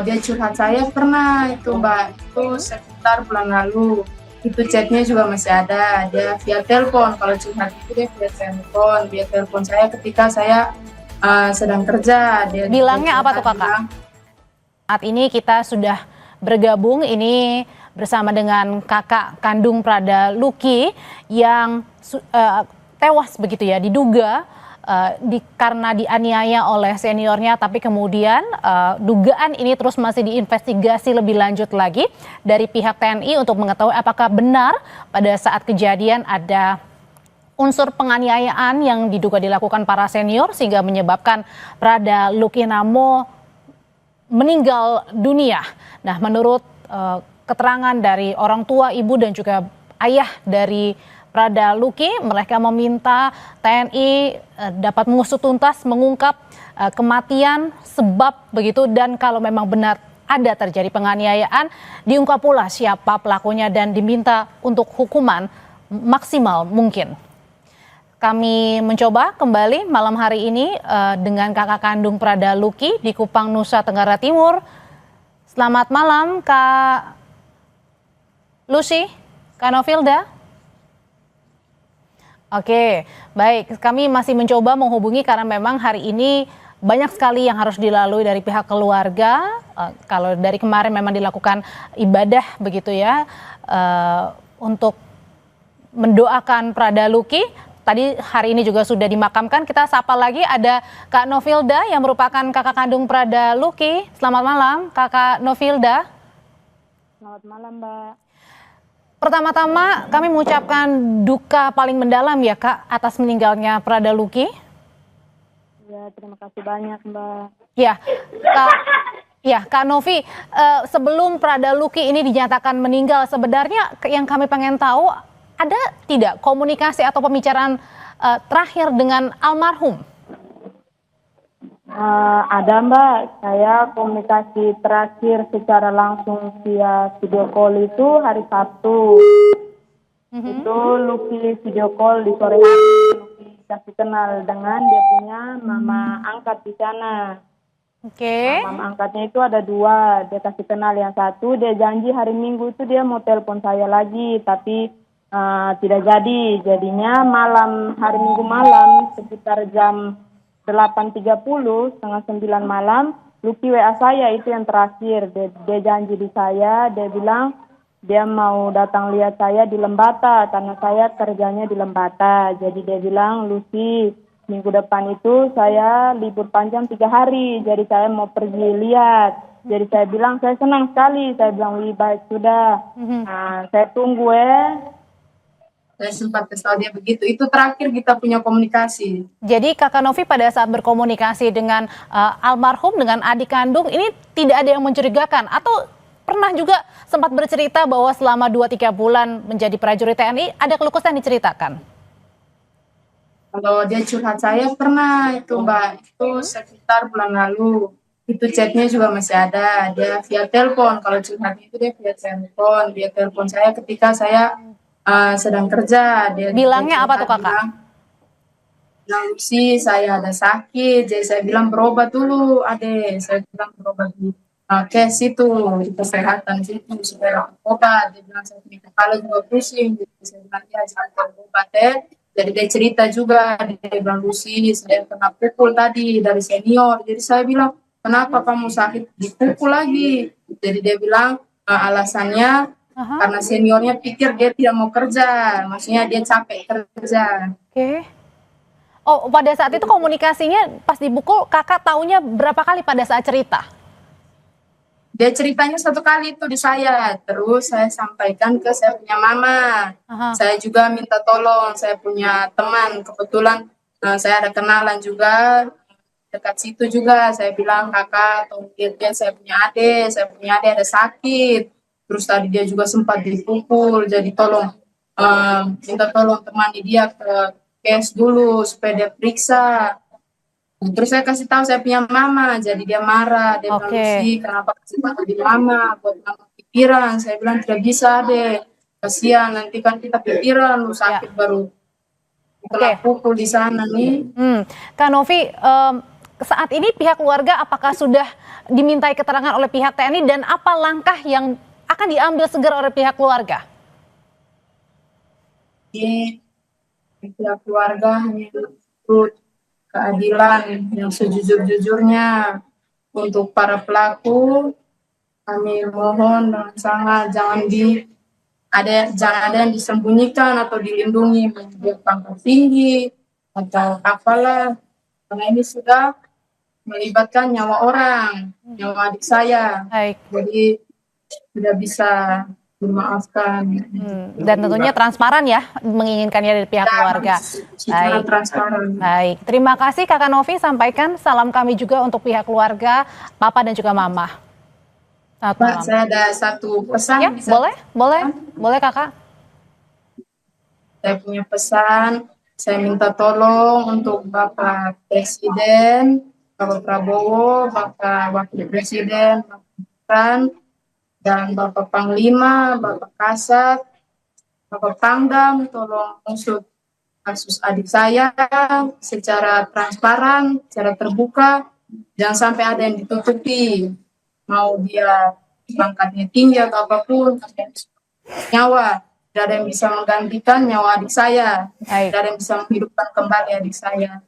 dia curhat saya pernah itu Mbak, itu sekitar bulan lalu. Itu chatnya juga masih ada, dia via telepon, kalau curhat itu dia via telepon saya ketika saya sedang kerja. Bilangnya apa tuh Kakak? Saat ini kita sudah bergabung ini bersama dengan kakak kandung Prada Luki yang tewas begitu ya, diduga karena dianiaya oleh seniornya, tapi kemudian dugaan ini terus masih diinvestigasi lebih lanjut lagi dari pihak TNI untuk mengetahui apakah benar pada saat kejadian ada unsur penganiayaan yang diduga dilakukan para senior sehingga menyebabkan Prada Luki Namo meninggal dunia. Nah, menurut keterangan dari orang tua, ibu dan juga ayah dari Prada Luki, mereka meminta TNI dapat mengusut tuntas, mengungkap kematian, sebab begitu, dan kalau memang benar ada terjadi penganiayaan, diungkap pula siapa pelakunya dan diminta untuk hukuman maksimal mungkin. Kami mencoba kembali malam hari ini dengan kakak kandung Prada Luki di Kupang, Nusa Tenggara Timur. Selamat malam Kak Lucy, Kak Novilda. Oke, baik. Kami masih mencoba menghubungi karena memang hari ini banyak sekali yang harus dilalui dari pihak keluarga. Kalau dari kemarin memang dilakukan ibadah begitu ya, untuk mendoakan Prada Luki. Tadi hari ini juga sudah dimakamkan. Kita sapa lagi ada Kak Novilda yang merupakan kakak kandung Prada Luki. Selamat malam Kakak Novilda. Selamat malam Mbak. Pertama-tama kami mengucapkan duka paling mendalam ya Kak atas meninggalnya Prada Luki. Ya, terima kasih banyak Mbak. Kak Novi, sebelum Prada Luki ini dinyatakan meninggal, sebenarnya yang kami pengen tahu, ada tidak komunikasi atau pembicaraan terakhir dengan almarhum? Ada Mbak, saya komunikasi terakhir secara langsung via video call itu hari Sabtu. Itu Luki video call di sore hari, Luki kasih kenal dengan dia punya mama angkat di sana. Oke. Mama angkatnya itu ada dua, dia kasih kenal yang satu, dia janji hari Minggu itu dia mau telepon saya lagi, tapi tidak jadi. Jadinya hari Minggu malam sekitar jam 8.30, setengah 9 malam, Luki WA saya itu yang terakhir. Dia janji di saya, dia bilang dia mau datang lihat saya di Lembata karena saya kerjanya di Lembata. Jadi dia bilang, Luki, minggu depan itu saya libur panjang 3 hari, jadi saya mau pergi lihat. Jadi saya bilang, saya senang sekali. Saya bilang, wih baik sudah. Saya tunggu Saya sempat kesal dia begitu. Itu terakhir kita punya komunikasi. Jadi Kakak Novi pada saat berkomunikasi dengan almarhum, dengan adik kandung, ini tidak ada yang mencurigakan? Atau pernah juga sempat bercerita bahwa selama 2-3 bulan menjadi prajurit TNI, ada keluh kesah yang diceritakan? Kalau dia curhat saya pernah itu Mbak, itu sekitar bulan lalu. Itu chatnya juga masih ada, dia via telepon. Kalau curhat itu dia via telepon saya ketika saya sedang kerja. Bilangnya apa tuh Kakak? Bilang sih saya ada sakit, jadi saya bilang berobat dulu adek, saya bilang berobat di kes itu di kesehatan situ supaya obat. Dia bilang saya punya kepala juga pusing, jadi saya bilang ya jangan berobat Jadi dia cerita juga, dia bilang Lucy saya kena pukul tadi dari senior. Jadi saya bilang kenapa kamu sakit dipukul lagi? Jadi dia bilang alasannya karena seniornya pikir dia tidak mau kerja, maksudnya dia capek kerja. Oke. Oh, pada saat itu komunikasinya pas dipukul, kakak taunya berapa kali pada saat cerita? Dia ceritanya 1 kali itu di saya, terus saya sampaikan ke saya punya mama. Saya juga minta tolong, saya punya teman, kebetulan saya ada kenalan juga, dekat situ juga, saya bilang kakak, tolong dia saya punya adik ada sakit. Terus tadi dia juga sempat dipukul, jadi tolong minta tolong temani dia ke kes dulu supaya dia periksa. Terus saya kasih tahu saya punya mama, jadi dia marah, dia bilang Lucy kenapa kasih tahu di mama, buat mama pikiran. Saya bilang tidak bisa deh, kasihan nanti kan kita pikiran lu sakit baru kena pukul di sana nih. Kak Novi, saat ini pihak keluarga apakah sudah dimintai keterangan oleh pihak TNI dan apa langkah yang akan diambil segera oleh pihak keluarga? Di pihak keluarga hanya menuntut keadilan yang sejujur-jujurnya untuk para pelaku. Kami mohon dengan sangat jangan ada yang disembunyikan atau dilindungi menjadi pangkat tinggi atau apalah, karena ini sudah melibatkan nyawa orang, nyawa adik saya. Baik. Jadi tidak bisa dimaafkan. Dan tentunya transparan ya menginginkannya dari pihak keluarga. Secara transparan. Baik, terima kasih Kakak Novi, sampaikan salam kami juga untuk pihak keluarga, Papa dan juga Mama. Selamat Pak, malam. saya ada satu pesan. Ya, boleh Kakak. Saya punya pesan, saya minta tolong untuk Bapak Presiden, Bapak Prabowo, Bapak Wakil Presiden, Bapak Gibran, dan Bapak Panglima, Bapak Kasat, Bapak Pangdam, tolong usut kasus adik saya secara transparan, secara terbuka, jangan sampai ada yang ditutupi, mau dia pangkatnya tinggi atau apapun, nyawa. Tidak ada yang bisa menggantikan nyawa adik saya. Tidak ada yang bisa menghidupkan kembali adik saya.